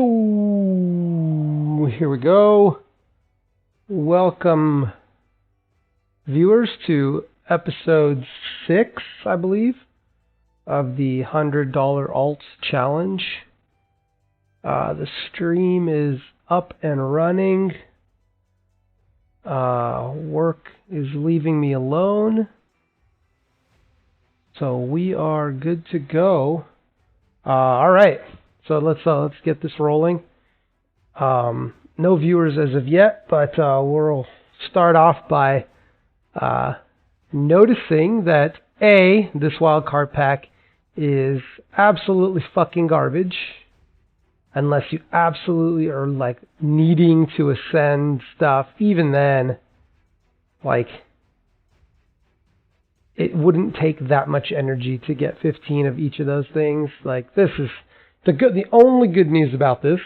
Here we go. Welcome, viewers, to episode 6, I believe, of the $100 Alts Challenge. The stream is up and running. Work is leaving me alone. So we are good to go. All right. So let's get this rolling. No viewers as of yet, but we'll start off by noticing that this wildcard pack is absolutely fucking garbage, unless you absolutely are like needing to ascend stuff. Even then, like, it wouldn't take that much energy to get 15 of each of those things. Like, this is the only good news about this,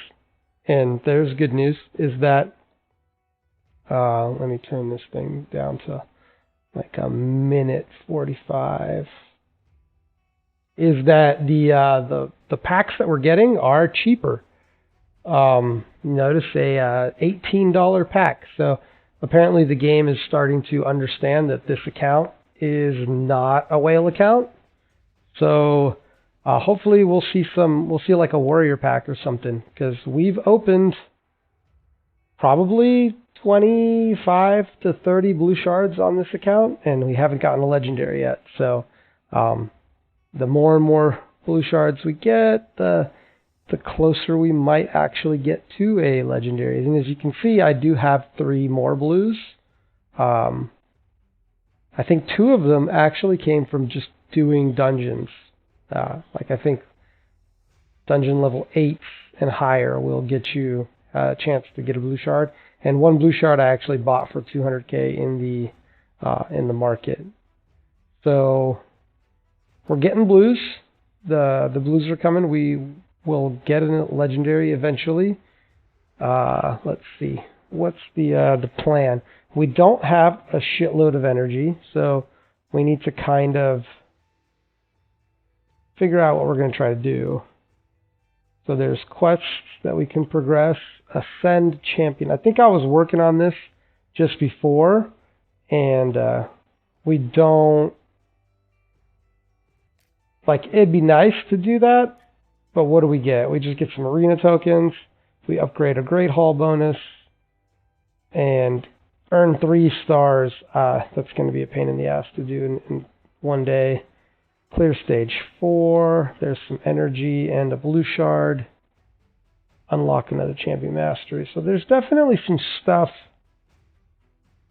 and there's good news, is that let me turn this thing down to like a minute 45. Is that the packs that we're getting are cheaper. Notice a $18 pack. So apparently the game is starting to understand that this account is not a whale account. So hopefully we'll see like a warrior pack or something, because we've opened probably 25 to 30 blue shards on this account, and we haven't gotten a legendary yet. So the more and more blue shards we get, the closer we might actually get to a legendary. And as you can see, I do have 3 more blues. I think 2 of them actually came from just doing dungeons. Like, I think dungeon level 8 and higher will get you a chance to get a blue shard. And 1 blue shard I actually bought for 200k in the market. So we're getting blues. The blues are coming. We will get a legendary eventually. Let's see. What's the plan? We don't have a shitload of energy, so we need to kind of figure out what we're going to try to do. So there's quests that we can progress. Ascend champion. I think I was working on this just before, and we don't... Like, it'd be nice to do that, but what do we get? We just get some arena tokens, we upgrade a Great Hall bonus, and earn 3 stars. That's going to be a pain in the ass to do in one day. Clear stage 4. There's some energy and a blue shard. Unlock another champion mastery. So there's definitely some stuff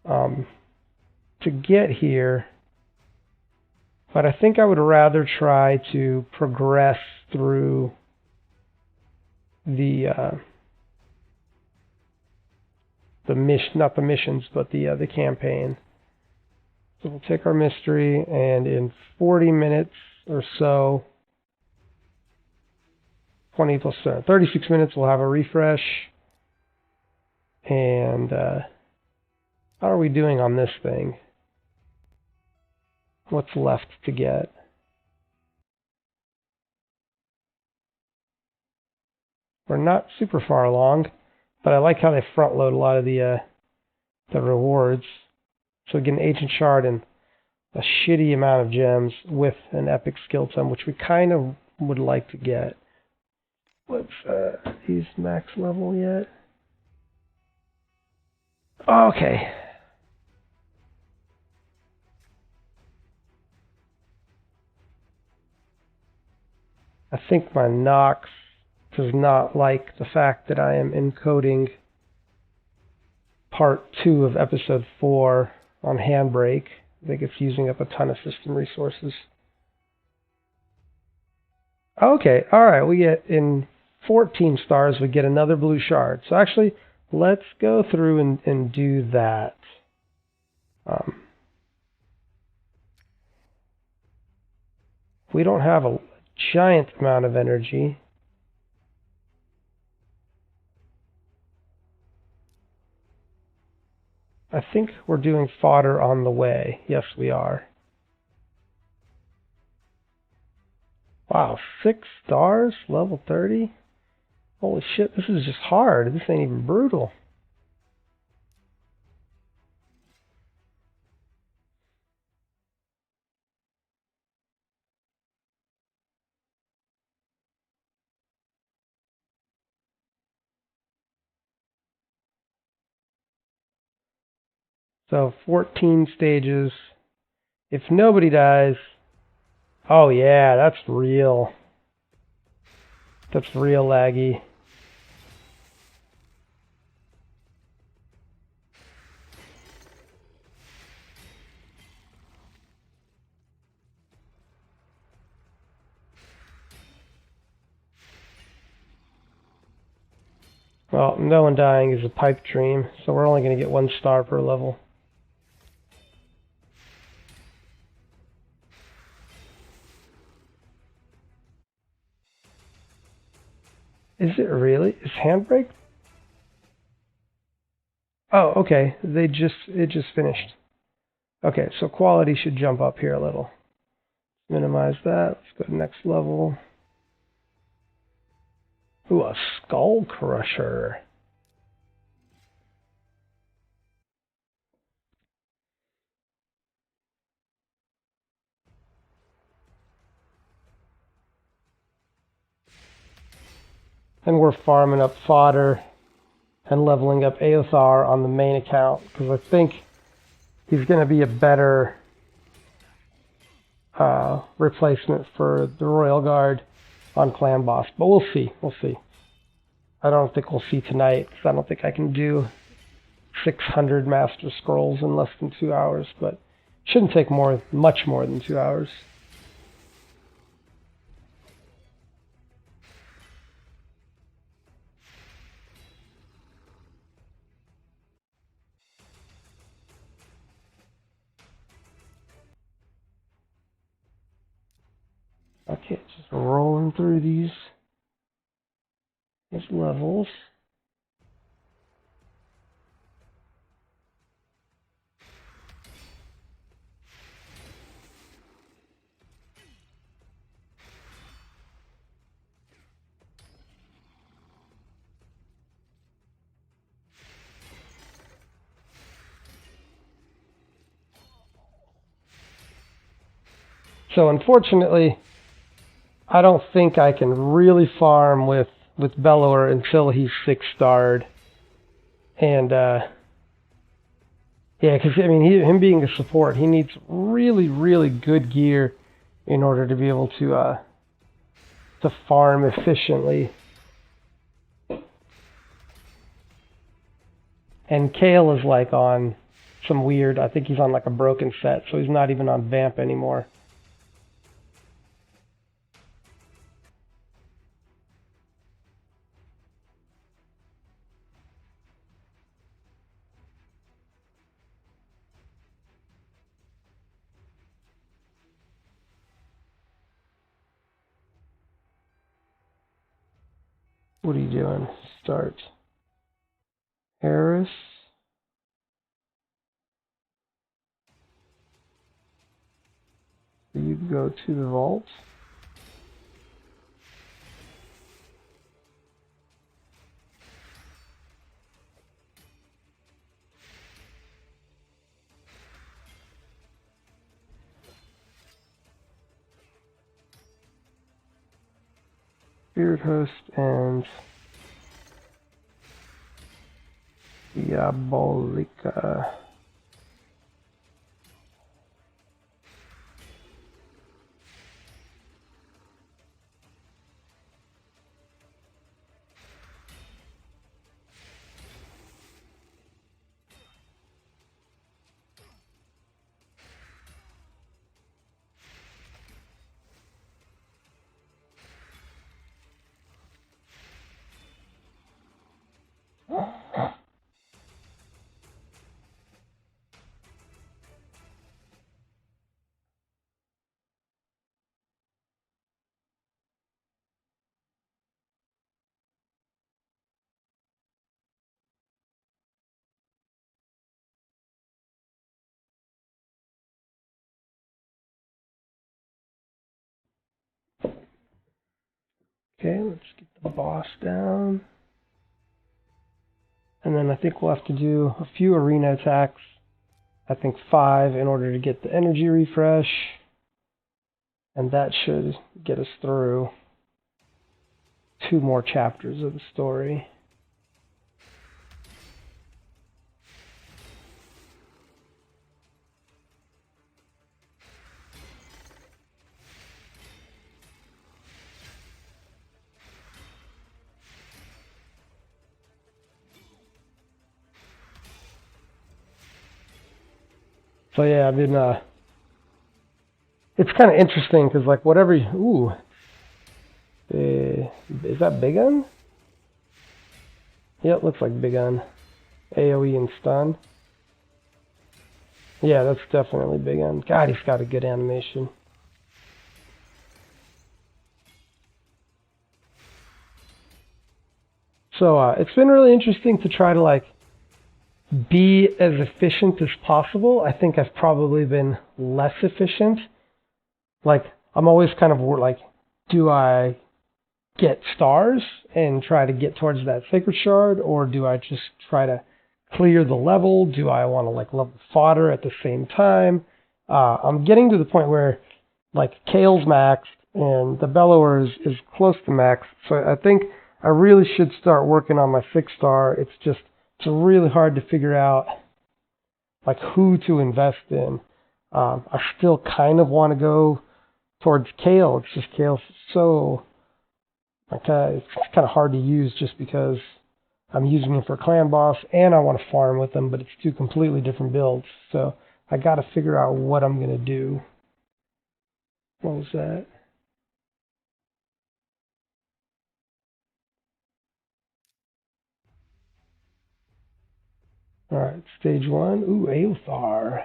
to get here. But I think I would rather try to progress through not the missions, but the campaign. So we'll take our mystery, and in 40 minutes or so, 20 plus 36 minutes, we'll have a refresh. And how are we doing on this thing? What's left to get? We're not super far along, but I like how they front load a lot of the rewards. So we get an ancient shard and a shitty amount of gems with an epic skill tome, which we kind of would like to get. What's he's max level yet? Okay. I think my Nox does not like the fact that I am encoding part 2 of episode 4 on Handbrake. I think it's using up a ton of system resources. Okay, alright, we get in 14 stars, we get another blue shard. So actually, let's go through and do that. We don't have a giant amount of energy. I think we're doing fodder on the way. Yes, we are. Wow, 6 stars, level 30? Holy shit, this is just hard. This ain't even brutal. So 14 stages. If nobody dies... Oh yeah, that's real. That's real laggy. Well, no one dying is a pipe dream, so we're only going to get 1 star per level. Is it really? Is Handbrake? Oh, okay. It just finished. Okay, so quality should jump up here a little. Minimize that. Let's go to next level. Ooh, a Skull Crusher. And we're farming up fodder and leveling up Aothar on the main account, because I think he's going to be a better replacement for the Royal Guard on Clan Boss. But we'll see. We'll see. I don't think we'll see tonight, because I don't think I can do 600 Master Scrolls in less than 2 hours, but shouldn't take much more than 2 hours. Okay, just rolling through these levels. So unfortunately, I don't think I can really farm with Bellower until he's 6-starred. And yeah, because I mean, him being a support, he needs really, really good gear in order to be able to farm efficiently. And Kale is like on some weird, I think he's on like a broken set, so he's not even on Vamp anymore. What are you doing? Start. Harris. You go to the vault. Spirit Host and Diabolica. Okay, let's get the boss down. And then I think we'll have to do a few arena attacks. I think 5 in order to get the energy refresh. And that should get us through 2 more chapters of the story. So yeah, I've been, it's kind of interesting because like whatever, ooh, is that Big Gun? Yep, looks like Big Gun. AoE and stun. Yeah, that's definitely Big Gun. God, he's got a good animation. So it's been really interesting to try to like be as efficient as possible. I think I've probably been less efficient. Like, I'm always kind of like, do I get stars and try to get towards that sacred shard, or do I just try to clear the level? Do I want to like level fodder at the same time? I'm getting to the point where like Kale's maxed and the Bellower is close to max, so I think I really should start working on my 6-star. It's really hard to figure out like who to invest in. I still kind of want to go towards Kale. It's just Kale's so like it's kind of hard to use just because I'm using him for clan boss and I want to farm with him, but it's 2 completely different builds. So I got to figure out what I'm gonna do. What was that? All right, stage 1. Ooh, Aothar.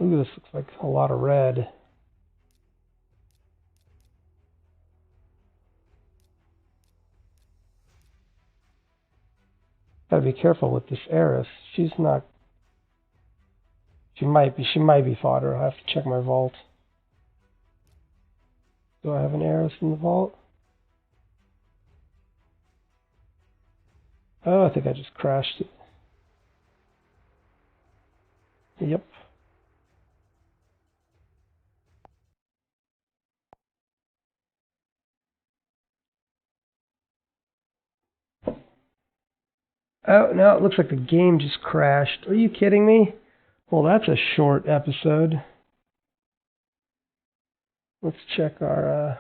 Ooh, this looks like a lot of red. Gotta be careful with this Eris. She's not. She might be fodder. I have to check my vault. Do I have an Eris in the vault? Oh, I think I just crashed it. Yep. Oh, no, it looks like the game just crashed. Are you kidding me? Well, that's a short episode. Let's check our,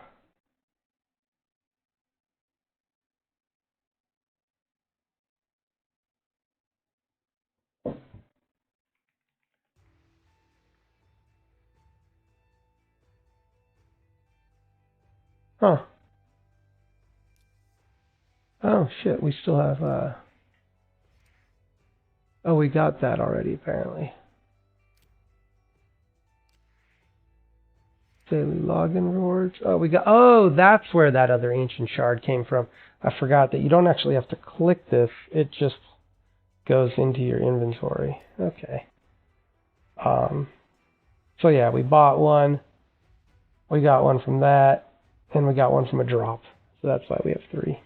Huh. Oh, shit, we still have, Oh, we got that already, apparently. Daily login rewards. Oh, that's where that other ancient shard came from. I forgot that you don't actually have to click this. It just goes into your inventory. Okay. So yeah, we bought one. We got one from that. And we got one from a drop. So that's why we have 3.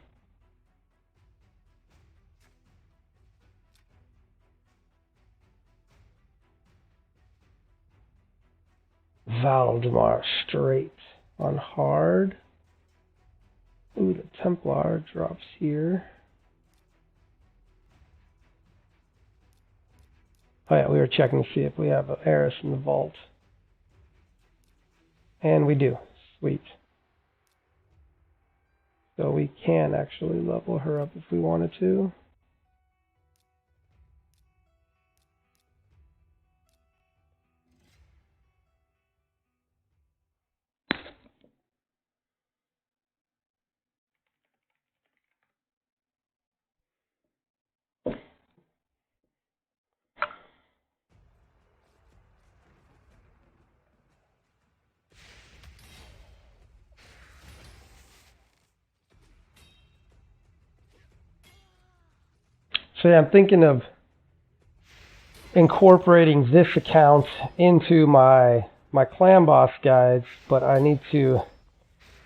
Valdemar straight on hard. Ooh, the Templar drops here. Oh yeah, we were checking to see if we have an Eris in the vault. And we do. Sweet. So we can actually level her up if we wanted to. So yeah, I'm thinking of incorporating this account into my clan boss guides, but I need to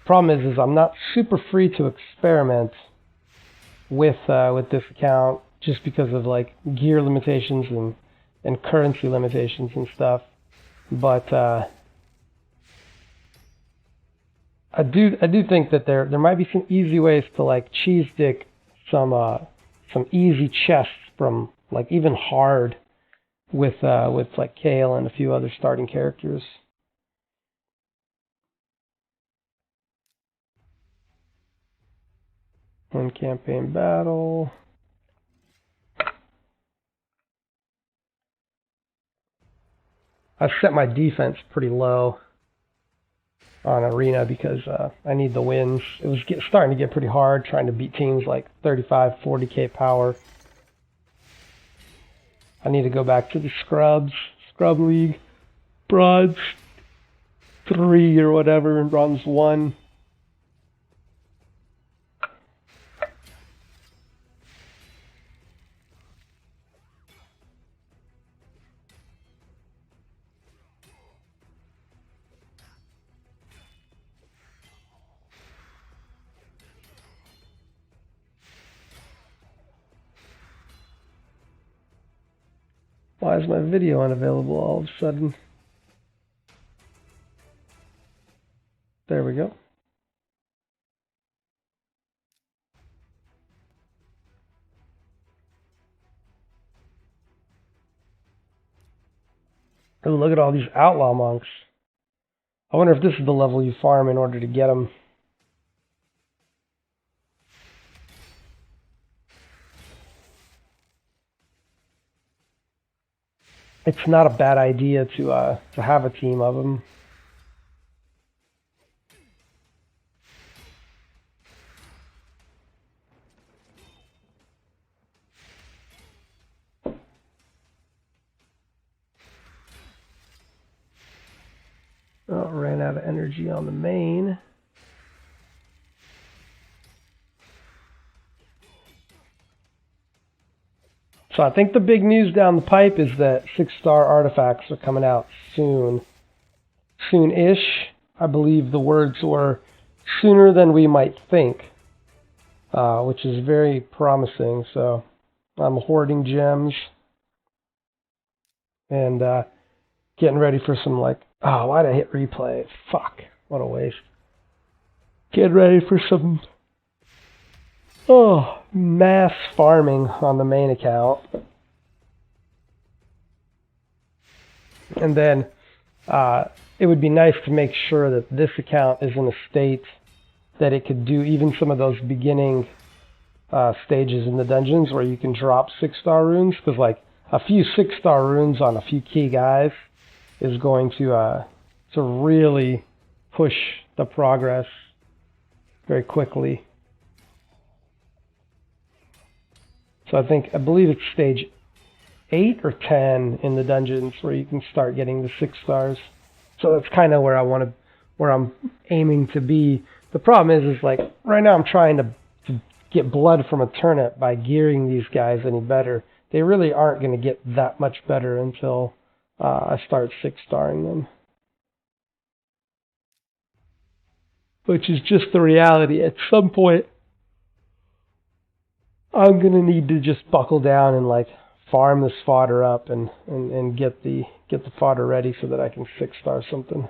Problem is I'm not super free to experiment with this account just because of like gear limitations and currency limitations and stuff. But I do think that there might be some easy ways to like cheese dick some easy chests from like even hard with like Kale and a few other starting characters. One campaign battle. I've set my defense pretty low on Arena because I need the wins. It was starting to get pretty hard trying to beat teams like 35, 40k power. I need to go back to the Scrub League, Bronze 3 or whatever, and Bronze 1. Why is my video unavailable all of a sudden? There we go. Oh, look at all these outlaw monks. I wonder if this is the level you farm in order to get them. It's not a bad idea to have a team of them. Oh, ran out of energy on the main. So I think the big news down the pipe is that 6-star artifacts are coming out soon. Soon-ish. I believe the words were sooner than we might think, which is very promising. So I'm hoarding gems and getting ready for some like, oh, why'd I hit replay? Fuck, what a waste. Getting ready for some mass farming on the main account. And then it would be nice to make sure that this account is in a state that it could do even some of those beginning stages in the dungeons where you can drop 6-star runes, because like a few 6-star runes on a few key guys is going to really push the progress very quickly. So I believe it's stage 8 or 10 in the dungeons where you can start getting the 6 stars. So that's kind of where I'm aiming to be. The problem is like right now I'm trying to get blood from a turnip by gearing these guys any better. They really aren't going to get that much better until I start 6-starring them. Which is just the reality. At some point, I'm going to need to just buckle down and like farm this fodder up and get the fodder ready so that I can 6-star something.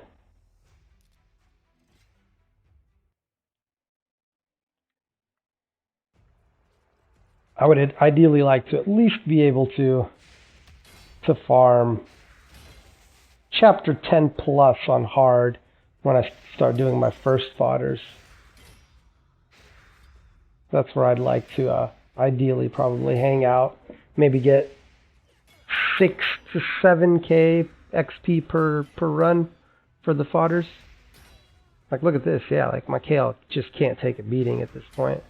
I would ideally like to at least be able to farm chapter 10 plus on hard when I start doing my first fodders. That's where I'd like to ideally probably hang out, maybe get 6 to 7k XP per run for the fodders. Like look at this, yeah, like my Kale just can't take a beating at this point.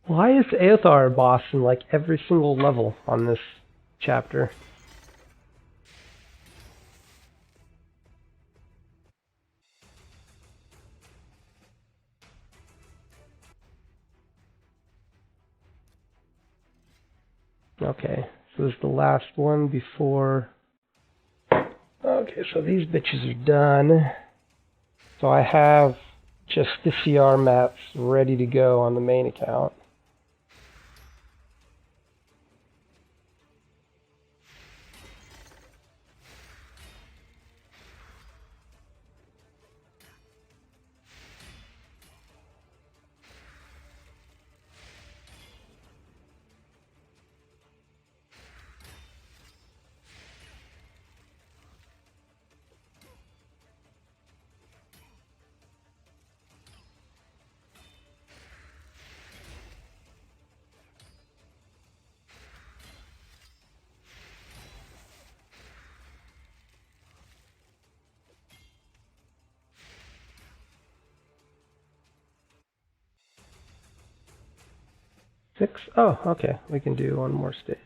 Why is Aothar a boss in like every single level on this chapter? Okay, so this is the last one before Okay, so these bitches are done. So I have just the CR maps ready to go on the main account. Six? Oh, okay. We can do one more stage.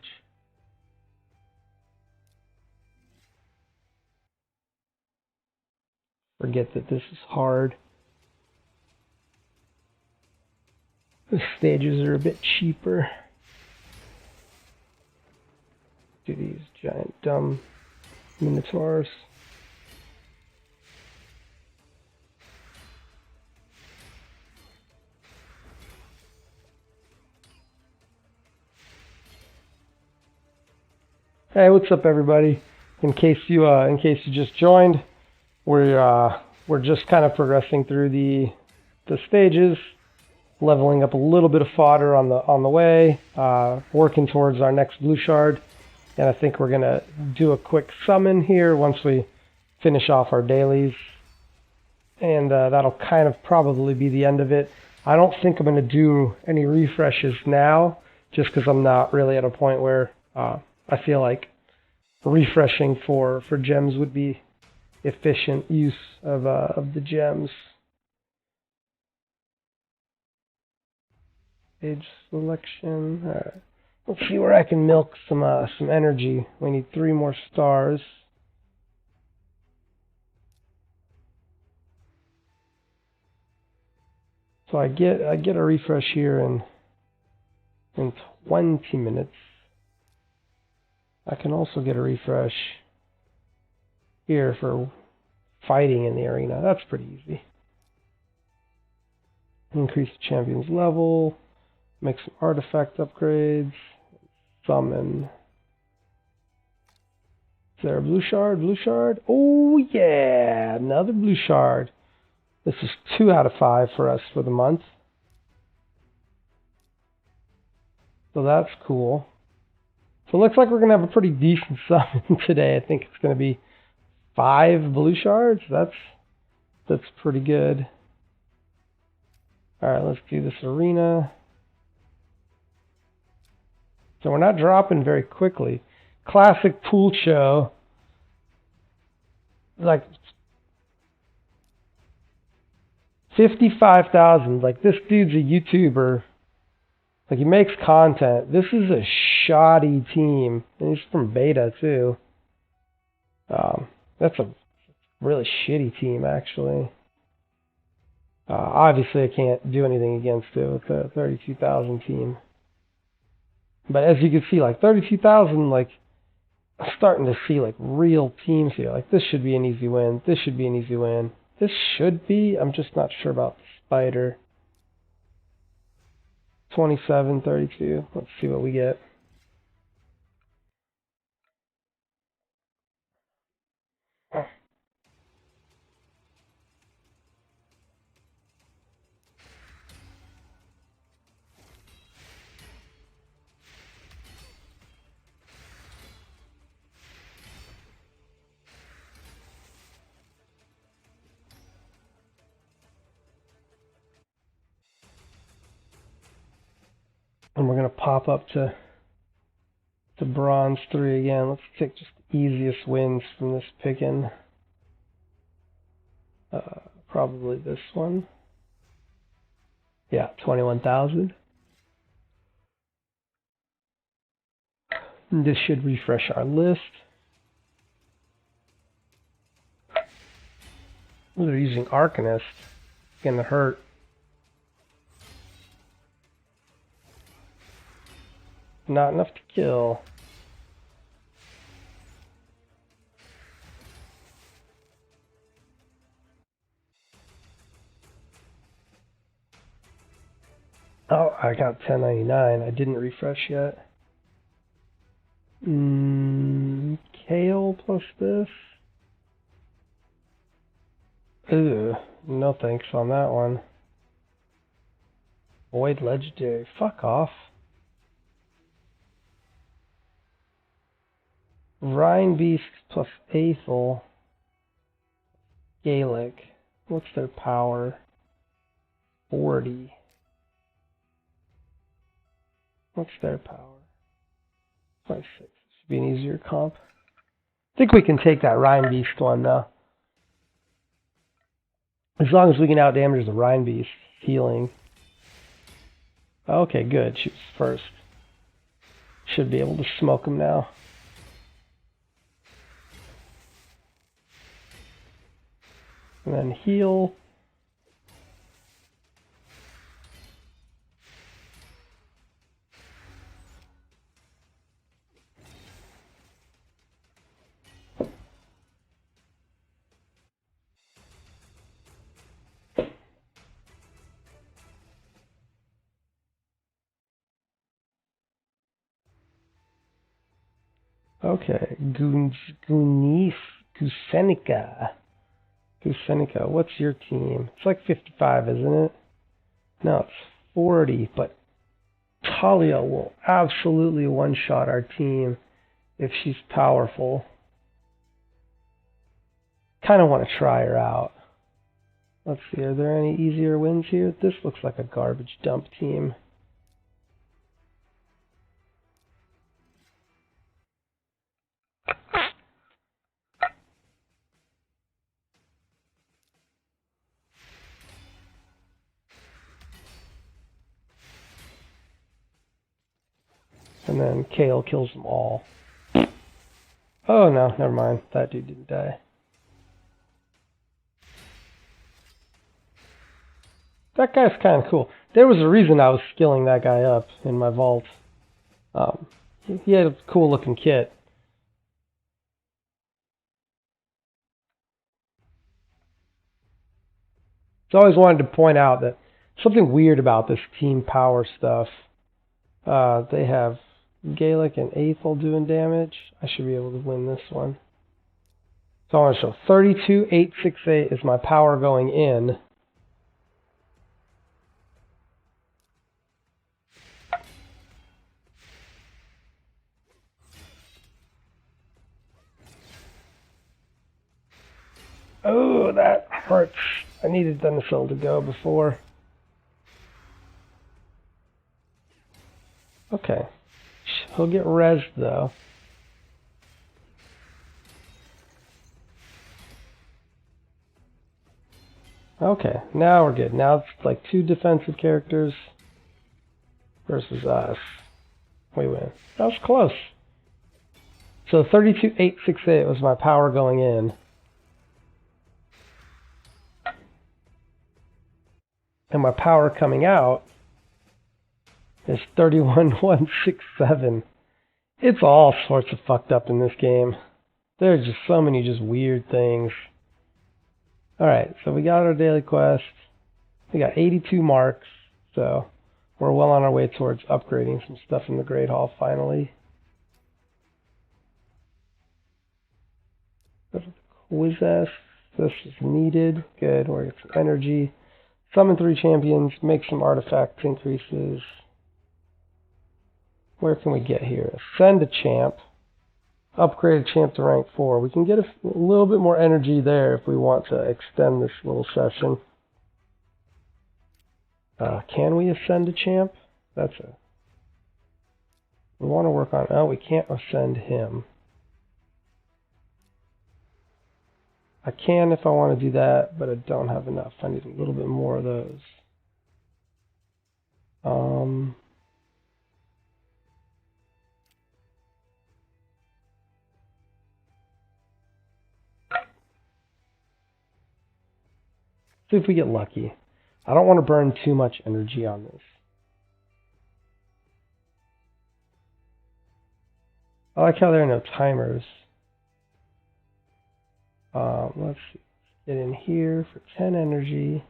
Forget that this is hard. The stages are a bit cheaper. Do these giant dumb minotaurs. Hey, what's up, everybody? In case you just joined, we're just kind of progressing through the stages, leveling up a little bit of fodder on the way, working towards our next blue shard, and I think we're gonna do a quick summon here once we finish off our dailies, and that'll kind of probably be the end of it. I don't think I'm gonna do any refreshes now, just because I'm not really at a point where I feel like refreshing for gems would be efficient use of the gems. Page selection. All right. Let's see where I can milk some energy. We need 3 more stars. So I get a refresh here in 20 minutes. I can also get a refresh here for fighting in the arena. That's pretty easy. Increase the champion's level, make some artifact upgrades, summon. Is there a blue shard? Blue shard? Oh yeah, another blue shard. This is 2 out of 5 for us for the month. So that's cool. So it looks like we're going to have a pretty decent summon today. I think it's going to be 5 blue shards. That's pretty good. Alright, let's do this arena. So we're not dropping very quickly. Classic pool show. Like 55,000. Like, this dude's a YouTuber. Like, he makes content. This is a shoddy team. And he's from beta, too. That's a really shitty team, actually. Obviously, I can't do anything against it with the 32,000 team. But as you can see, like, 32,000, like, I'm starting to see, like, real teams here. Like, this should be an easy win. This should be an easy win. This should be. I'm just not sure about the spider. 27, 32. Let's see what we get. And we're going to pop up to bronze 3 again. Let's take just the easiest wins from this picking. Probably this one. Yeah, 21,000. This should refresh our list. Ooh, they're using Arcanist. It's gonna hurt. Not enough to kill. Oh, I got 1099. I didn't refresh yet. Kale plus this. Ugh, no thanks on that one. Void legendary. Fuck off. Rhine Beast plus Aethel. Gaelic. What's their power? 40. What's their power? 26. Should be an easier comp. I think we can take that Rhine Beast one though. As long as we can outdamage the Rhine Beast. Healing. Okay, good. Shoots first. Should be able to smoke him now. And then heal. Okay, Gusenica. Gusenica, what's your team? It's like 55, isn't it? No, it's 40, but Talia will absolutely one-shot our team if she's powerful. Kind of want to try her out. Let's see, are there any easier wins here? This looks like a garbage dump team. And then Kale kills them all. Oh no, never mind. That dude didn't die. That guy's kind of cool. There was a reason I was skilling that guy up in my vault. He had a cool looking kit. So I always wanted to point out that something weird about this team power stuff. They have Gaelic and Aethel doing damage. I should be able to win this one. So I want to show 32,868 is my power going in. Oh, that hurts. I needed Denison to go before. Okay. He'll get rezzed though. Okay, now we're good. Now it's like two defensive characters versus us. We win. That was close. So 32,868 was my power going in. And my power coming out is 31,167. It's all sorts of fucked up in this game. There's just so many just weird things. Alright, so we got our daily quest. We got 82 marks, so we're well on our way towards upgrading some stuff in the Great Hall finally. Quizzes. This is needed. Good, we're getting some energy. Summon 3 champions, make some artifact increases. Where can we get here? Ascend a champ. Upgrade a champ to rank 4. We can get a little bit more energy there if we want to extend this little session. Can we ascend a champ? We want to work on... Oh, we can't ascend him. I can if I want to do that, but I don't have enough. I need a little bit more of those. See if we get lucky. I don't want to burn too much energy on this. I like how there are no timers. Let's see. Get in here for 10 energy.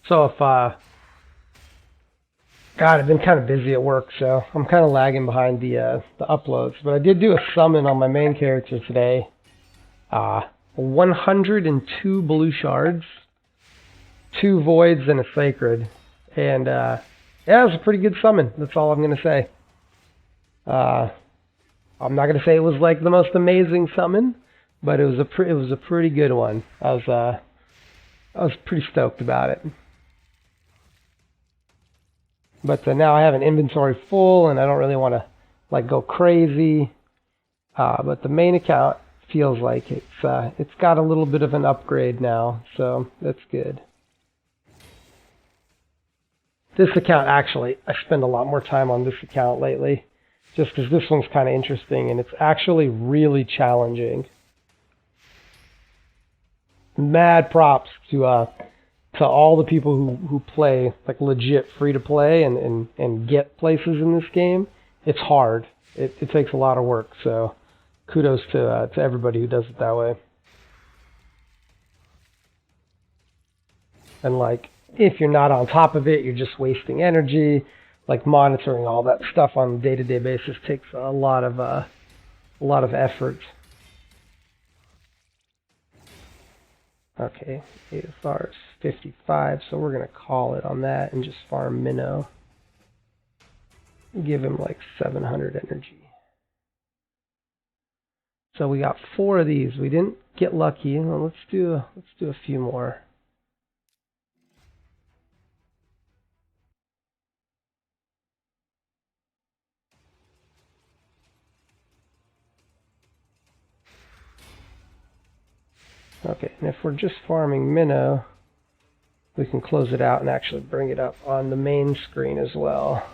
So if God, I've been kind of busy at work, so I'm kind of lagging behind the uploads. But I did do a summon on my main character today. 102 blue shards, 2 voids, and a sacred. And yeah, it was a pretty good summon. That's all I'm gonna say. I'm not gonna say it was like the most amazing summon, but it was a pretty good one. I was pretty stoked about it. But now I have an inventory full, and I don't really want to like go crazy. But the main account feels like it's got a little bit of an upgrade now, so that's good. This account, actually, I spend a lot more time on this account lately, just because this one's kind of interesting, and it's actually really challenging. Mad props to all the people who play like legit free to play and get places in this game. It's hard. It takes a lot of work, so kudos to everybody who does it that way. And like, if you're not on top of it, you're just wasting energy. Like monitoring all that stuff on a day-to-day basis takes a lot of effort. Okay, ASR is 55, so we're gonna call it on that and just farm Minnow. Give him like 700 energy. So we got 4 of these. We didn't get lucky. Well, let's do a few more. Okay, and if we're just farming Minnow, we can close it out and actually bring it up on the main screen as well.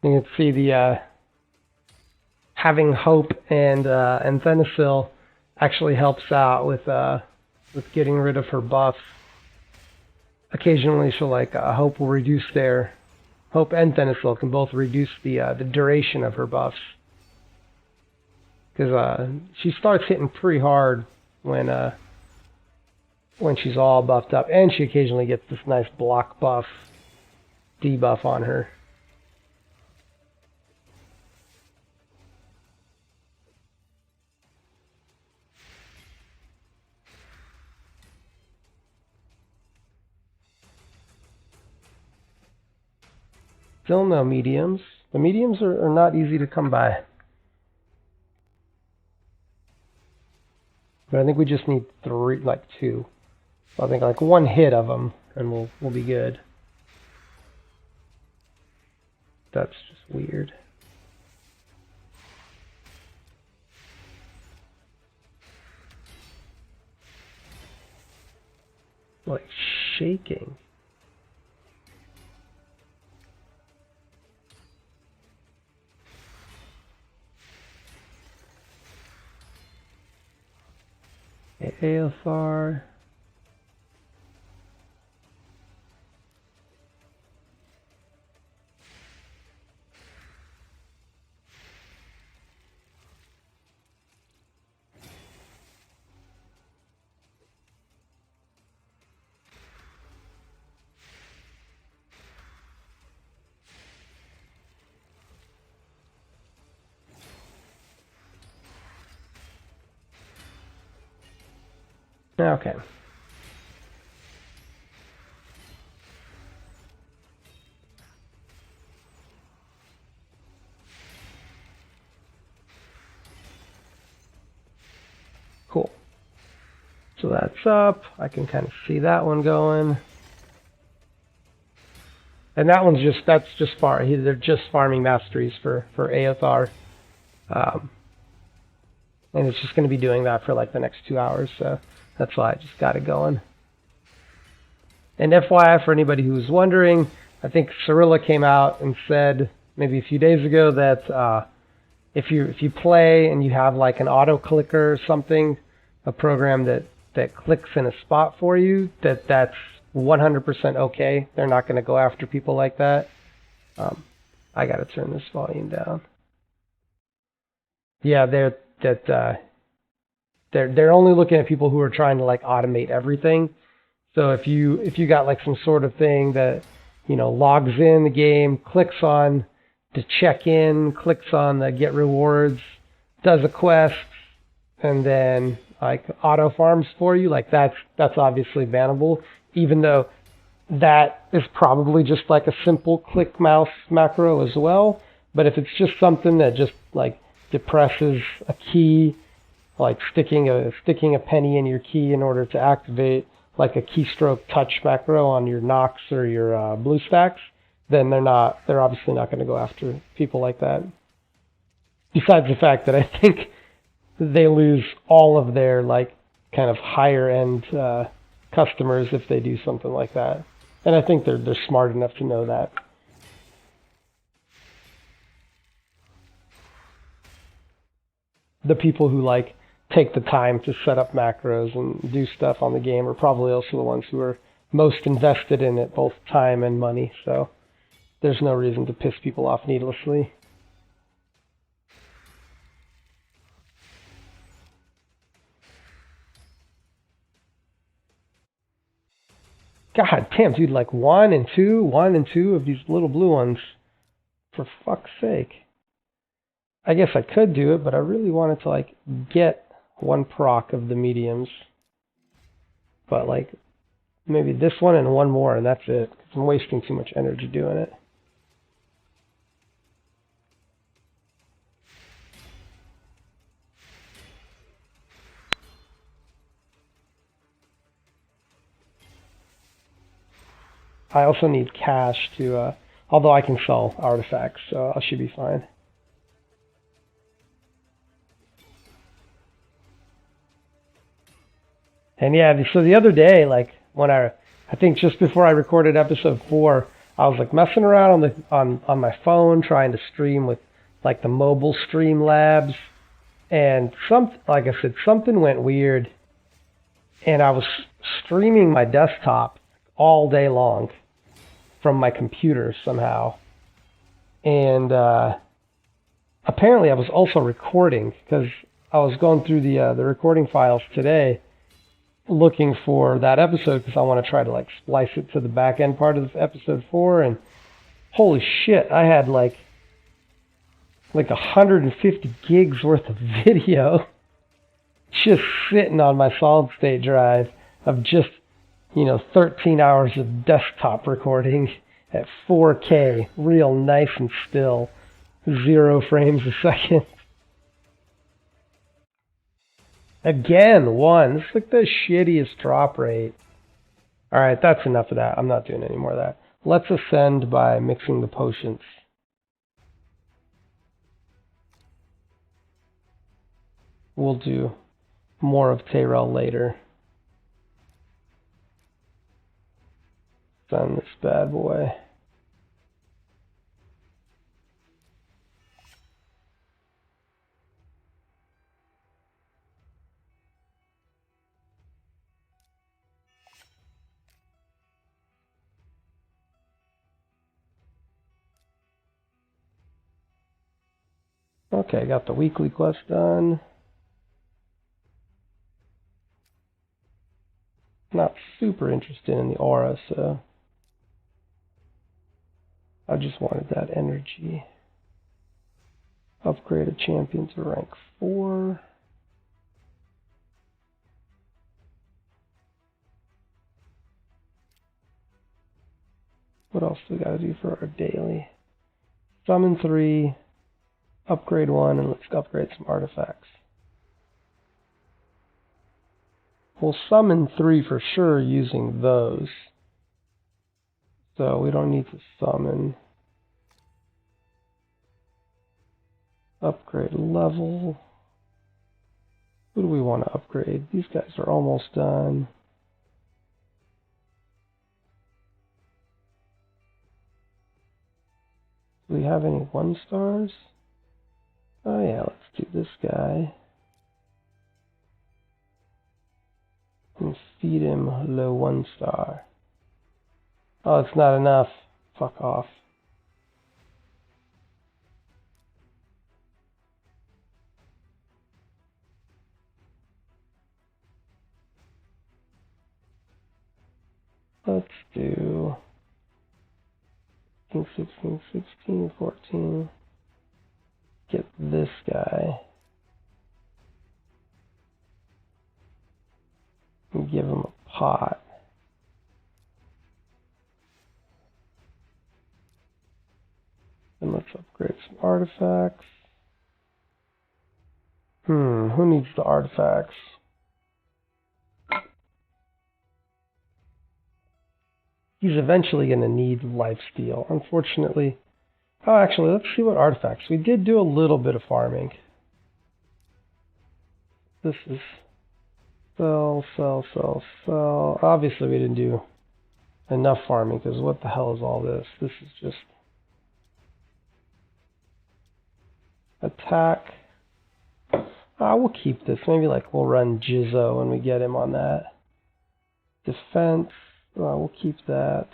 You can see the having Hope and Thenasil actually helps out with getting rid of her buff. Occasionally, she'll like Hope will reduce their Hope and Thenasil can both reduce the duration of her buffs, because she starts hitting pretty hard when she's all buffed up, and she occasionally gets this nice block buff debuff on her. Still no mediums. The mediums are not easy to come by. But I think we just need 2. So I think like 1 hit of them, and we'll be good. That's just weird. Like shaking. AFR. Okay. Cool. So that's up. I can kind of see that one going. And that one's just, that's just they're just farming masteries for Aothar. And it's just going to be doing that for like the next 2 hours, so that's why I just got it going. And FYI, for anybody who was wondering, I think Cirilla came out and said maybe a few days ago that if you play and you have like an auto clicker or something, a program that clicks in a spot for you, that's 100% okay. They're not going to go after people like that. I got to turn this volume down. Yeah, they're only looking at people who are trying to like automate everything. So if you got like some sort of thing that, you know, logs in the game, clicks on to check in, clicks on the get rewards, does a quest, and then like auto farms for you, like that's obviously bannable, even though that is probably just like a simple click mouse macro as well. But if it's just something that just like depresses a key, like sticking a penny in your key in order to activate like a keystroke touch macro on your Nox or your BlueStacks, then they're obviously not going to go after people like that. Besides the fact that I think they lose all of their like kind of higher end customers if they do something like that. And I think they're smart enough to know that. The people who like take the time to set up macros and do stuff on the game are probably also the ones who are most invested in it, both time and money. So there's no reason to piss people off needlessly. God damn, dude, like 1 and 2 of these little blue ones. For fuck's sake. I guess I could do it, but I really wanted to like get 1 proc of the mediums. But like maybe this one and 1 more, and that's it. 'Cause I'm wasting too much energy doing it. I also need cash to, although I can sell artifacts, so I should be fine. And yeah, so the other day, like when I think just before I recorded episode 4, I was like messing around on my phone trying to stream with like the mobile Streamlabs, and like I said, something went weird, and I was streaming my desktop all day long from my computer somehow, and apparently I was also recording because I was going through the recording files today looking for that episode because I want to try to like splice it to the back end part of episode 4, and holy shit, I had like 150 gigs worth of video just sitting on my solid state drive of just, you know, 13 hours of desktop recording at 4K, real nice and still, 0 frames a second. Again, 1. This is like the shittiest drop rate. Alright, that's enough of that. I'm not doing any more of that. Let's ascend by mixing the potions. We'll do more of Tayrel later. Send this bad boy. Okay, got the weekly quest done. Not super interested in the aura, so I just wanted that energy. Upgrade a champion to rank 4. What else do we gotta do for our daily? Summon 3, upgrade 1, and let's upgrade some artifacts. We'll summon 3 for sure using those. So we don't need to summon. Upgrade level. Who do we want to upgrade? These guys are almost done. Do we have any 1 stars? Oh yeah, let's do this guy. And feed him low 1 star. Oh, it's not enough. Fuck off. Let's do 16, 16, 14. Get this guy. And give him a pot. And let's upgrade some artifacts. Who needs the artifacts? He's eventually going to need lifesteal, unfortunately. Oh, actually, let's see what artifacts. We did do a little bit of farming. This is sell, sell, sell, sell. Obviously, we didn't do enough farming, because what the hell is all this? This is just attack. We'll keep this. Maybe like we'll run Jizzo when we get him on that. Defense. We'll keep that.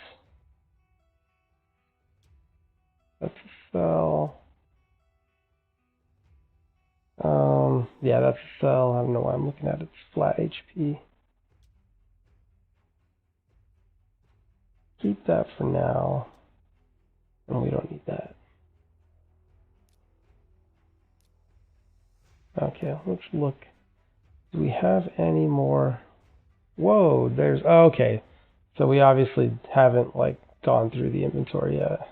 That's a sell. Yeah, that's a sell. I don't know why I'm looking at it. It's flat HP. Keep that for now. And we don't need that. Okay, let's look. Do we have any more? Whoa, there's... Oh, okay. So we obviously haven't, like, gone through the inventory yet.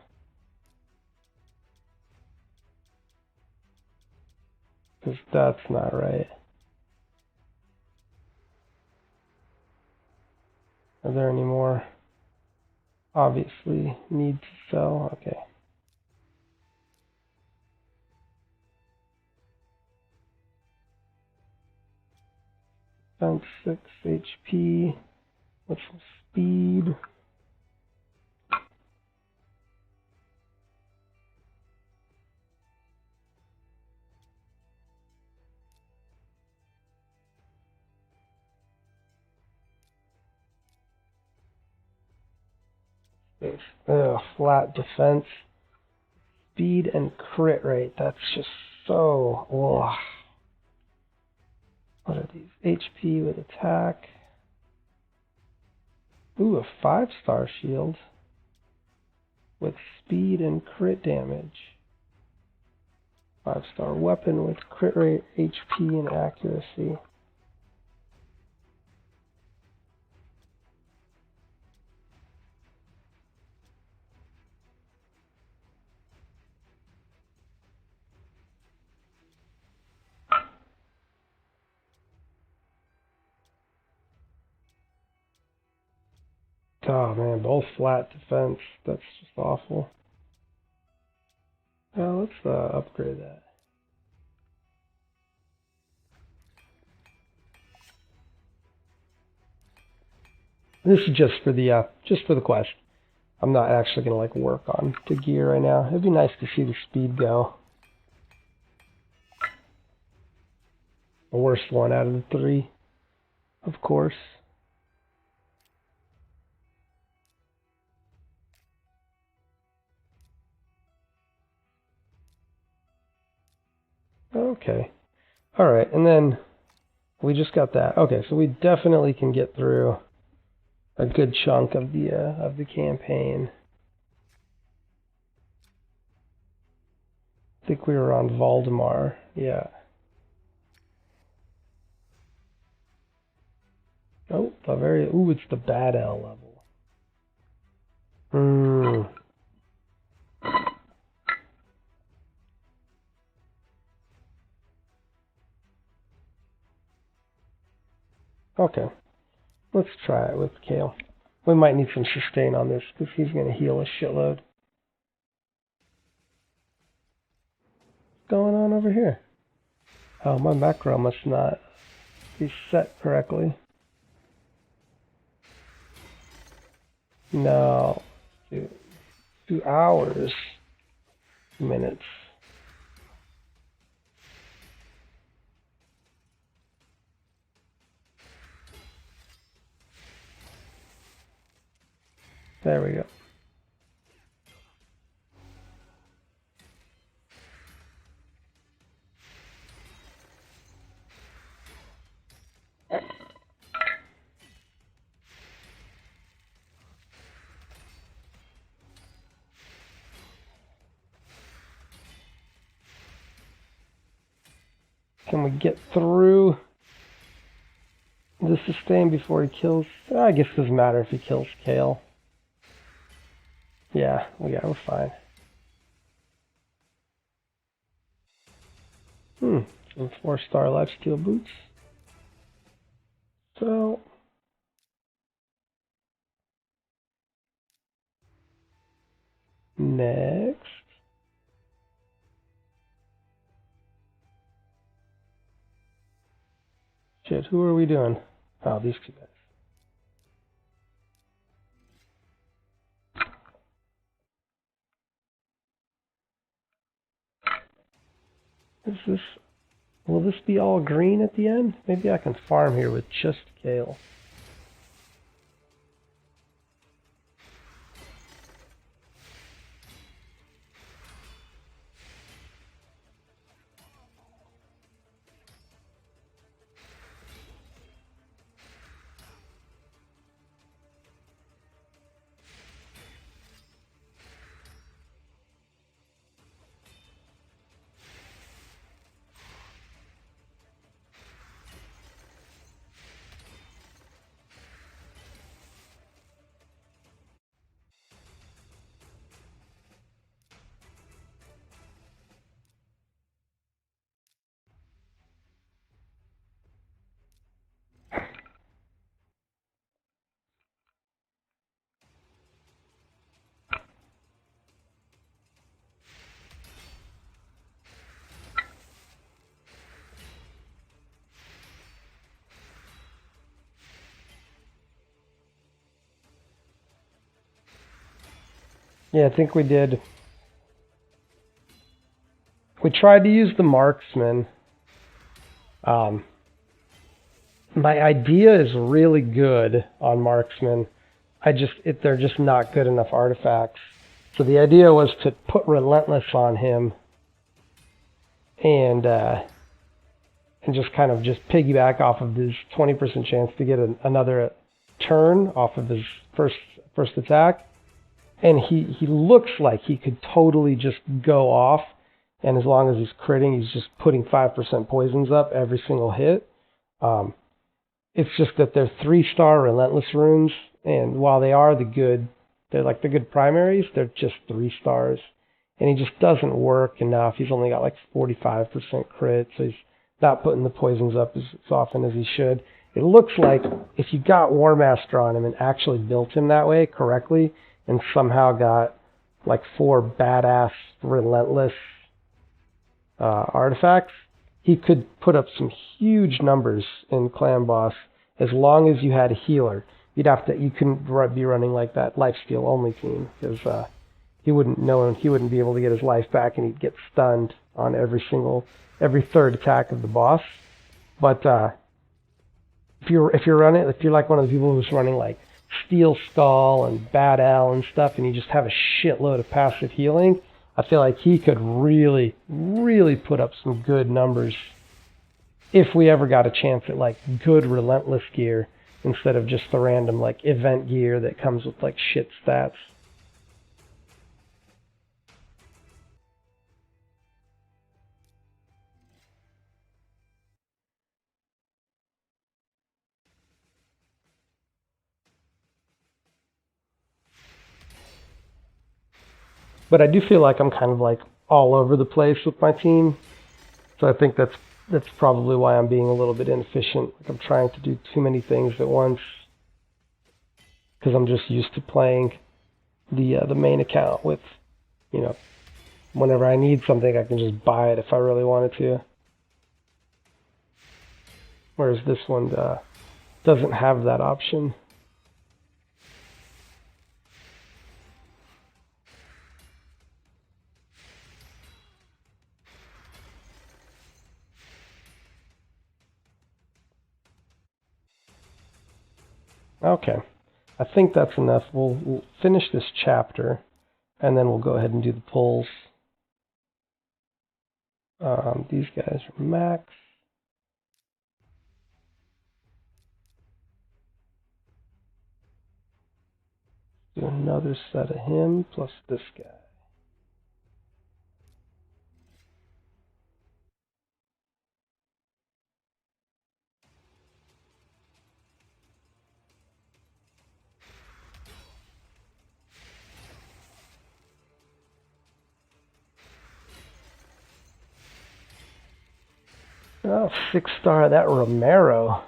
Because that's not right. Are there any more? Obviously need to sell. Okay. Defense 6 HP. What's some speed? Flat defense. Speed and crit rate. That's just so... Ugh. What are these? HP with attack. Ooh, a 5-star shield. With speed and crit damage. 5-star weapon with crit rate, HP, and accuracy. Oh man, both flat defense. That's just awful. Let's upgrade that. This is just for the quest. I'm not actually gonna like work on the gear right now. It'd be nice to see the speed go. The worst one out of the 3, of course. Okay. Alright, and then we just got that. Okay, so we definitely can get through a good chunk of the campaign. I think we were on Valdemar. Yeah. Oh, it's the Bad L level. Hmm. Okay. Let's try it with Kale. We might need some sustain on this because he's going to heal a shitload. What's going on over here? Oh, my macro must not be set correctly. No. 2 hours. Minutes. There we go. Can we get through the sustain before he kills? I guess it doesn't matter if he kills Kale. Yeah, we're fine. Some 4-star lifesteal boots. So, next. Shit, who are we doing? Oh, these two guys. Will this be all green at the end? Maybe I can farm here with just Kale. Yeah, I think we did. We tried to use the marksman. My idea is really good on marksman. They're just not good enough artifacts. So the idea was to put relentless on him and just kind of just piggyback off of his 20% chance to get another turn off of his first attack. And he looks like he could totally just go off, and as long as he's critting, he's just putting 5% poisons up every single hit. It's just that they're 3-star relentless runes, and while they're like the good primaries, they're just 3 stars. And he just doesn't work enough. He's only got like 45% crit, so he's not putting the poisons up as often as he should. It looks like if you got War Master on him and actually built him that way correctly, and somehow got like 4 badass relentless artifacts, he could put up some huge numbers in Clan Boss as long as you had a healer. You couldn't be running like that lifesteal only team because he wouldn't be able to get his life back, and he'd get stunned on every third attack of the boss. But if you're like one of the people who's running like Steel Skull and Bad Al and stuff, and you just have a shitload of passive healing, I feel like he could really, really put up some good numbers if we ever got a chance at like good relentless gear instead of just the random like event gear that comes with like shit stats. But I do feel like I'm kind of like all over the place with my team. So I think that's probably why I'm being a little bit inefficient. Like I'm trying to do too many things at once because I'm just used to playing the main account with, you know, whenever I need something, I can just buy it if I really wanted to. Whereas this one doesn't have that option. Okay, I think that's enough. We'll finish this chapter, and then we'll go ahead and do the pulls. These guys are max. Do another set of him plus this guy. Oh, 6-star, that Romero.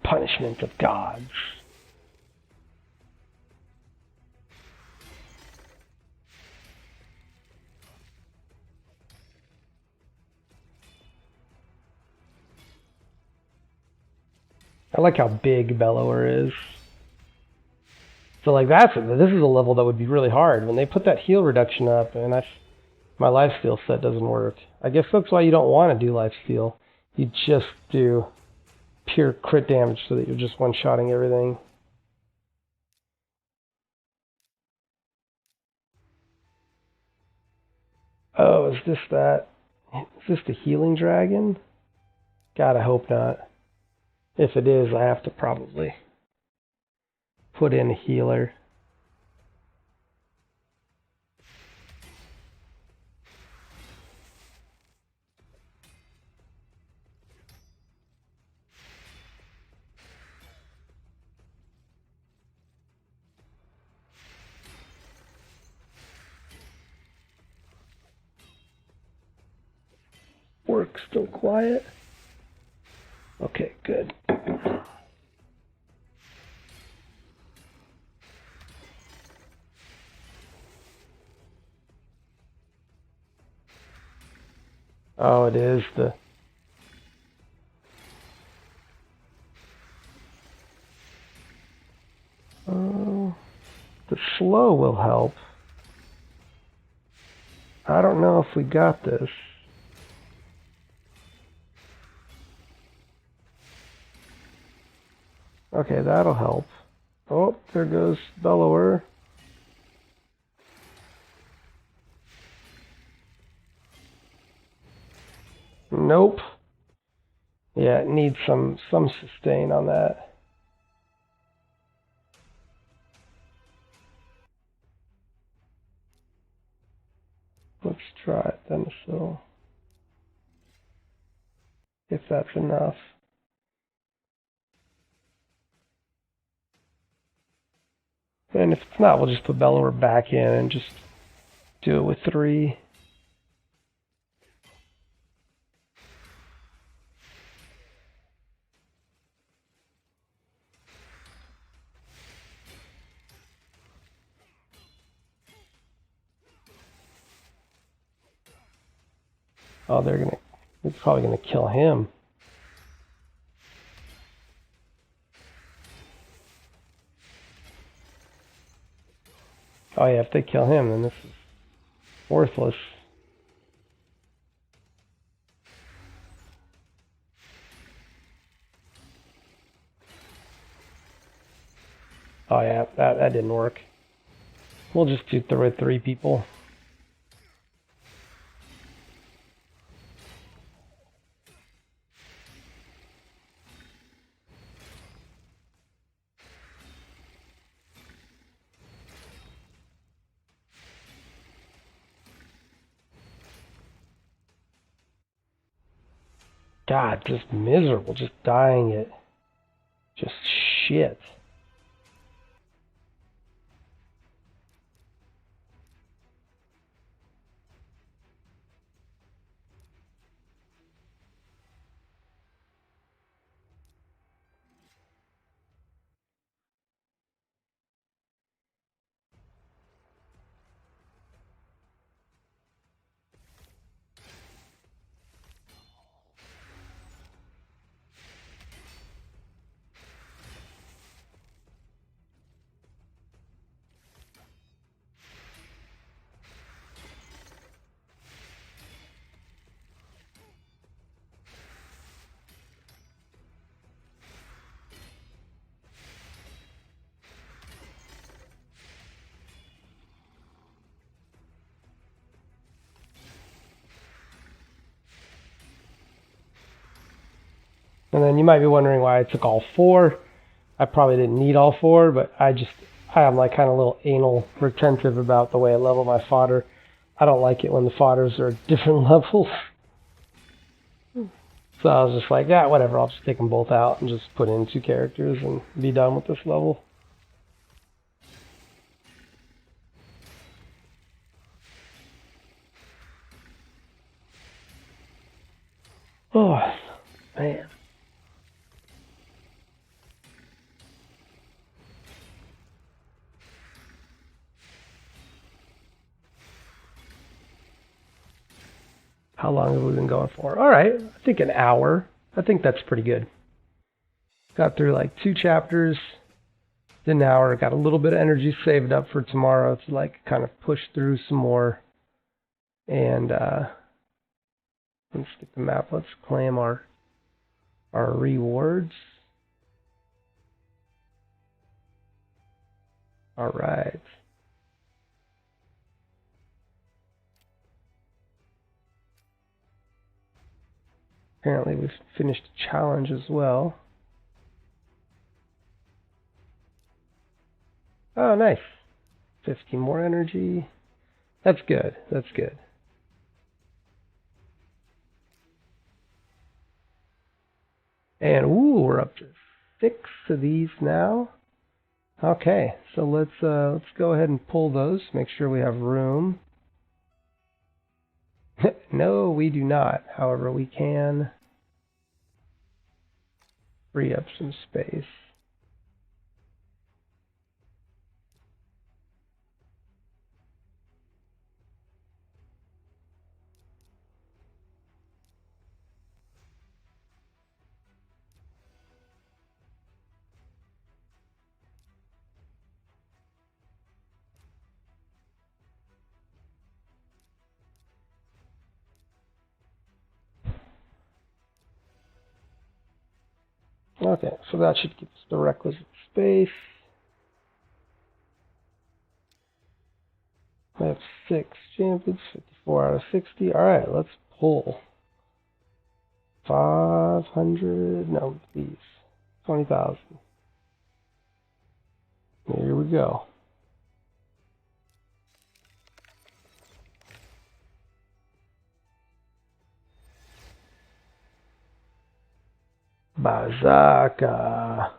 Punishment of gods. I like how big Bellower is. So like this is a level that would be really hard. When they put that heal reduction up, and my lifesteal set doesn't work. I guess that's why you don't want to do lifesteal. You just do pure crit damage so that you're just one-shotting everything. Oh, is this that? Is this the healing dragon? God, I hope not. If it is, I have to probably put in a healer. Work still quiet. Okay, good. Oh, it is the... Oh, the slow will help. I don't know if we got this. Okay, that'll help. Oh, there goes Bellower. Nope. Yeah, it needs some sustain on that. Let's try it then, so if that's enough. And if it's not, we'll just put Bellower back in and just do it with 3. Oh, they're probably gonna kill him. Oh yeah, if they kill him, then this is worthless. Oh yeah, that didn't work. We'll just do three people. God, just miserable, just dying it. Just shit. And then you might be wondering why I took all 4. I probably didn't need all 4, but I am like kind of a little anal retentive about the way I level my fodder. I don't like it when the fodders are at different levels. So I was just like, yeah, whatever, I'll just take them both out and just put in 2 characters and be done with this level. Oh, man. How long have we been going for? All right, I think an hour. I think that's pretty good. Got through like 2 chapters, an hour. Got a little bit of energy saved up for tomorrow to like kind of push through some more. And let's get the map. Let's claim our rewards. All right. Apparently we've finished a challenge as well. Oh, nice. 50 more energy. That's good. That's good. And ooh, we're up to 6 of these now. Okay, so let's go ahead and pull those. Make sure we have room. No, we do not. However, we can free up some space. Okay, so that should give us the requisite space. We have 6 champions, 54 out of 60. All right, let's pull 500. No, please, 20,000. Here we go. Bazaka.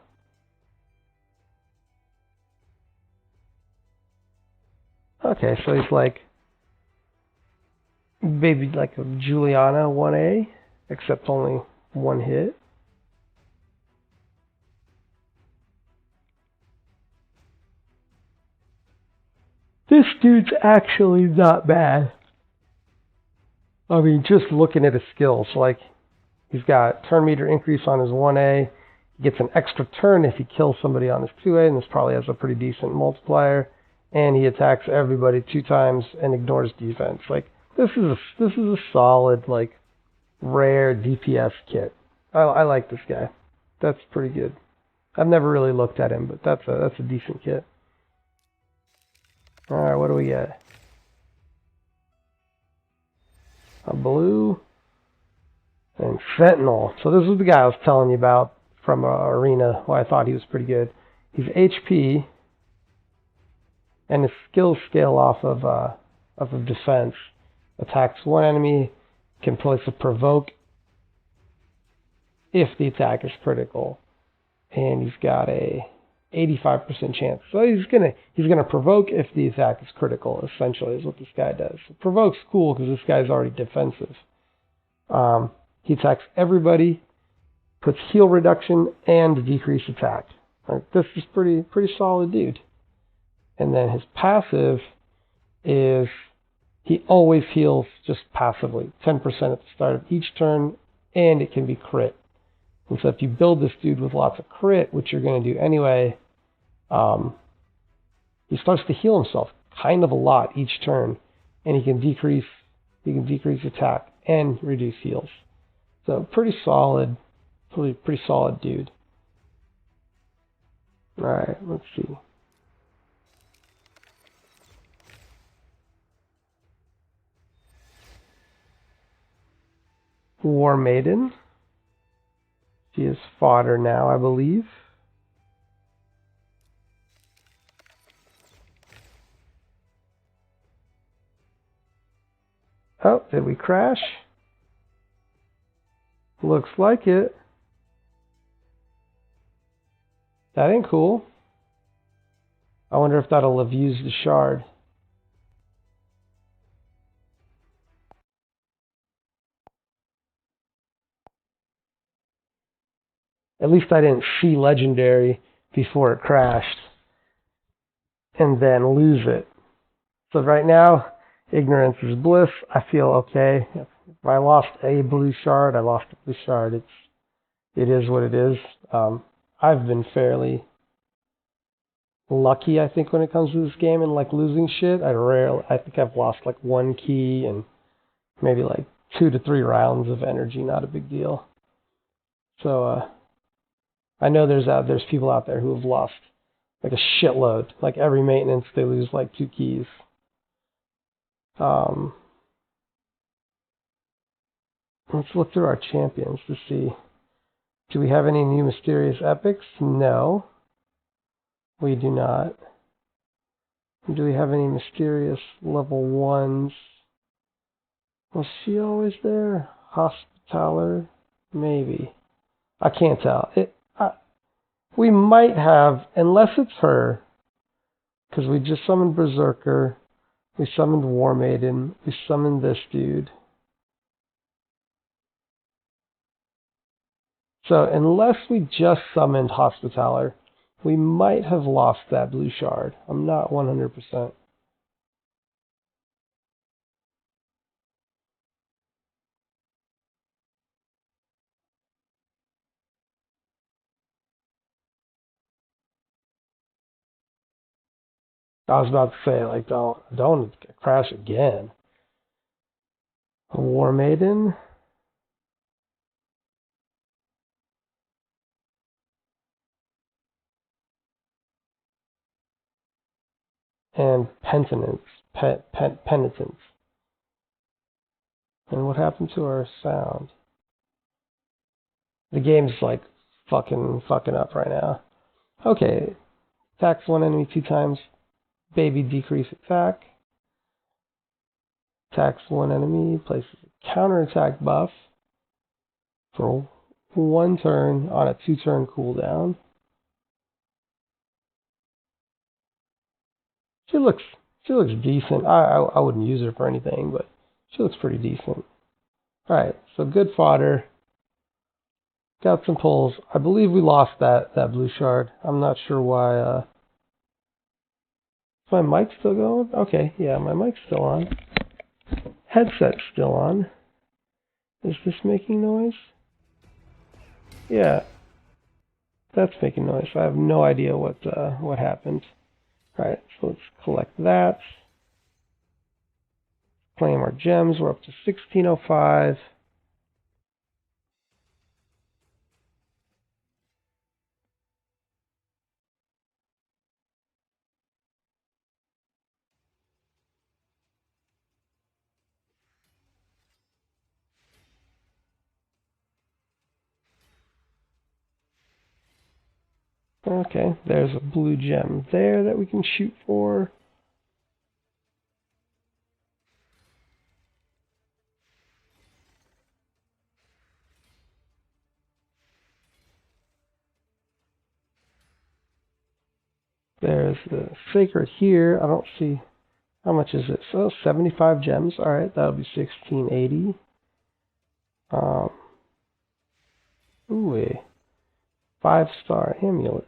Okay, so he's like maybe like a Juliana 1A, except only 1 hit. This dude's actually not bad. I mean, just looking at his skills, like he's got turn meter increase on his 1A. He gets an extra turn if he kills somebody on his 2A, and this probably has a pretty decent multiplier. And he attacks everybody 2 times and ignores defense. Like this is a solid, like, rare DPS kit. I like this guy. That's pretty good. I've never really looked at him, but that's a decent kit. All right, what do we get? A blue and Sentinel. So this is the guy I was telling you about from Arena. Why I thought he was pretty good. He's HP, and his skills scale off of defense. Attacks one enemy, can place a provoke if the attack is critical, and he's got a 85% chance. So he's gonna provoke if the attack is critical. Essentially, is what this guy does. So provoke's cool because this guy's already defensive. He attacks everybody, puts heal reduction and decrease attack. Like, this is pretty solid dude. And then his passive is he always heals just passively, 10% at the start of each turn, and it can be crit. And so if you build this dude with lots of crit, which you're going to do anyway, he starts to heal himself kind of a lot each turn, and he can decrease attack and reduce heals. So pretty solid dude. All right, let's see. War Maiden. She is fodder now, I believe. Oh, did we crash? Looks like it. That ain't cool. I wonder if that'll have used the shard. At least I didn't see legendary before it crashed and then lose it. So right now, ignorance is bliss. I feel okay. If I lost a blue shard, I lost a blue shard. It is what it is. I've been fairly lucky, I think, when it comes to this game and like losing shit. I think I've lost like 1 key and maybe like 2 to 3 rounds of energy. Not a big deal. So I know there's people out there who have lost like a shitload. Like every maintenance, they lose like 2 keys. Let's look through our champions to see. Do we have any new mysterious epics? No, we do not. Do we have any mysterious level 1s? Was she always there? Hospitaller? Maybe. I can't tell. We might have, unless it's her, because we just summoned Berserker, we summoned War Maiden, we summoned this dude. So unless we just summoned Hospitaller, we might have lost that blue shard. I'm not 100%. I was about to say, like, don't crash again. A War Maiden. And Penitence. Penitence. And what happened to our sound? The game's like fucking up right now. Okay. Attacks one enemy 2 times. Baby decrease attack. Attacks one enemy. Places a counterattack buff for 1 turn on a 2-turn cooldown. She looks decent. I wouldn't use her for anything, but she looks pretty decent. Alright, so good fodder. Got some pulls. I believe we lost that blue shard. I'm not sure why. Is my mic still going? Okay, yeah, my mic's still on. Headset's still on. Is this making noise? Yeah, that's making noise. I have no idea what happened. Alright, so let's collect that. Claim our gems. We're up to 1605. Okay, there's a blue gem there that we can shoot for. There's the sacred here. I don't see, how much is it? So 75 gems. Alright, that'll be 1680. Ooh, a 5-star amulet.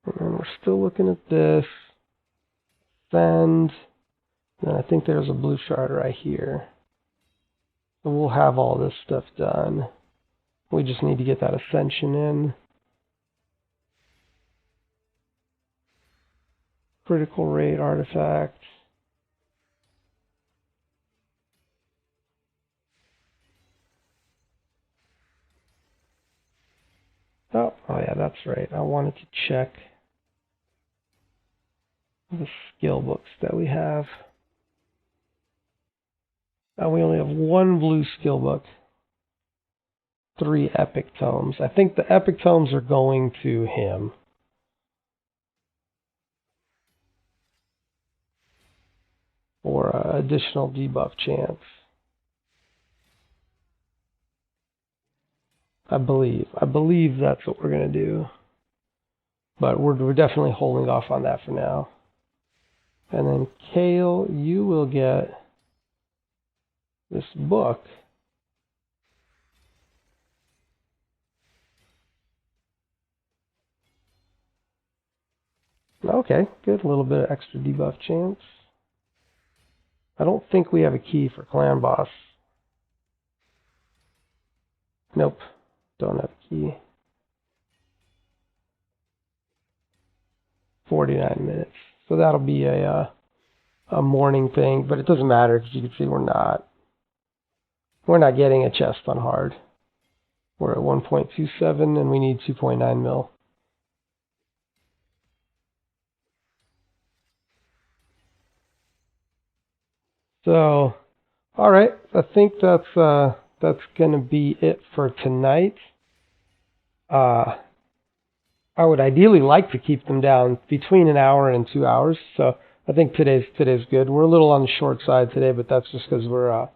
And then we're still looking at this. Send. And I think there's a blue shard right here. So we'll have all this stuff done. We just need to get that ascension in. Critical rate artifact. Oh yeah, that's right. I wanted to check the skill books that we have. We only have one blue skill book. 3 epic tomes. I think the epic tomes are going to him. For additional debuff chance. I believe that's what we're going to do. But we're definitely holding off on that for now. And then Kale, you will get this book. Okay, good. A little bit of extra debuff chance. I don't think we have a key for Clan Boss. Nope, don't have a key. 49 minutes. So that'll be a morning thing, but it doesn't matter because you can see we're not getting a chest on hard. We're at 1.27 and we need 2.9 mil. So, all right, I think that's going to be it for tonight. I would ideally like to keep them down between an hour and 2 hours. So I think today's good. We're a little on the short side today, but that's just because we're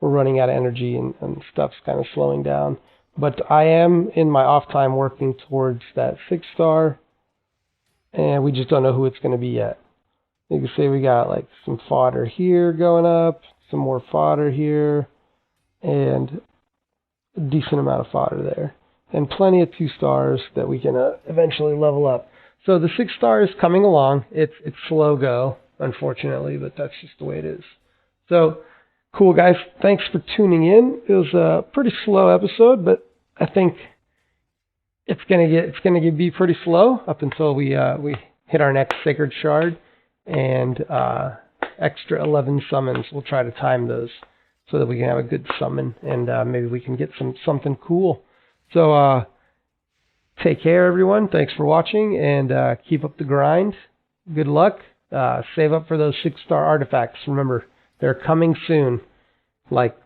running out of energy and stuff's kind of slowing down. But I am in my off time working towards that 6-star, and we just don't know who it's going to be yet. You can see we got like some fodder here going up, some more fodder here, and a decent amount of fodder there. And plenty of 2-stars that we can eventually level up. So the 6-star is coming along. It's slow go, unfortunately, but that's just the way it is. So, cool guys. Thanks for tuning in. It was a pretty slow episode, but I think it's gonna be pretty slow up until we hit our next sacred shard and extra 11 summons. We'll try to time those so that we can have a good summon and maybe we can get something cool. So, take care, everyone. Thanks for watching, and keep up the grind. Good luck. Save up for those 6-star artifacts. Remember, they're coming soon. Like,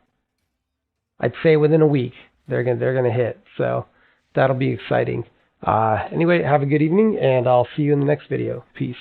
I'd say within a week, they're gonna hit. So, that'll be exciting. Anyway, have a good evening, and I'll see you in the next video. Peace.